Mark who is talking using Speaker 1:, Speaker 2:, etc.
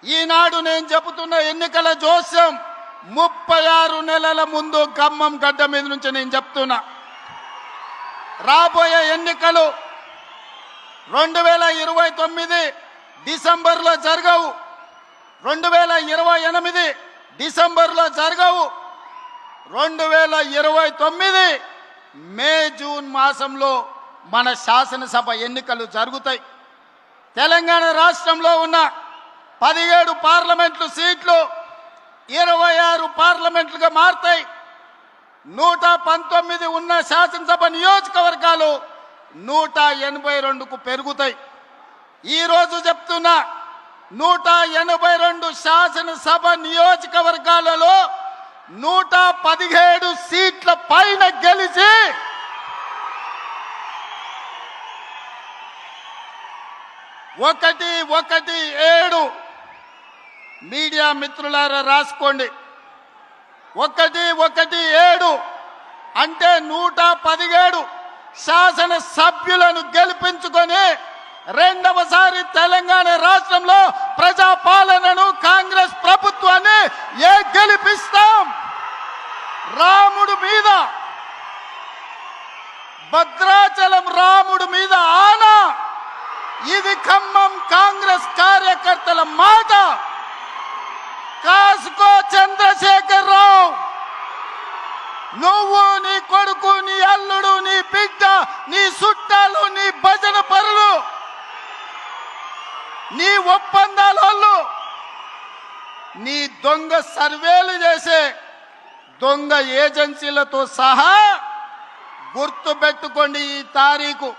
Speaker 1: ఈనాడు నేను చెబుతున్న ఎన్నికల జోస్యం 36 నెలల ముందు ఖమ్మం గడ్డ మీద నుంచి నేను చెప్తున్నా. రాబోయే ఎన్నికలు 2029 డిసెంబర్లో జరగవు, 2028 డిసెంబర్లో జరగవు, 2029 మే జూన్ మాసంలో మన శాసనసభ ఎన్నికలు జరుగుతాయి. తెలంగాణ రాష్ట్రంలో ఉన్న 17 పార్లమెంట్లు సీట్లు 26 పార్లమెంట్లుగా మారుతాయి. 119 ఉన్న శాసనసభ నియోజకవర్గాలు 182కు పెరుగుతాయి. ఈరోజు చెప్తున్నా, 182 శాసనసభ నియోజకవర్గాలలో 117 సీట్ల పైన గెలిచి 117 మీడియా మిత్రులారా రాసుకోండి. 117 అంటే 117 శాసన సభ్యులను గెలిపించుకొని రెండవసారి తెలంగాణ రాష్ట్రంలో ప్రజాపాలనను కాంగ్రెస్ ప్రభుత్వాన్ని గెలిపిస్తాం. రాముడు మీద, భద్రాచలం రాముడు మీద ఆనా. ఇది ఖమ్మం కాంగ్రెస్ కార్యకర్తల మాట. కాసుకో చంద్రశేఖర్ రావు, నువ్వు, నీ కొడుకు, నీ అల్లుడు, నీ బిడ్డ, నీ చుట్టాలు, నీ భజన పరులు, నీ ఒప్పందాలు, నీ దొంగ సర్వేలు చేసే దొంగ ఏజెన్సీలతో సహా గుర్తుపెట్టుకోండి ఈ తారీఖు.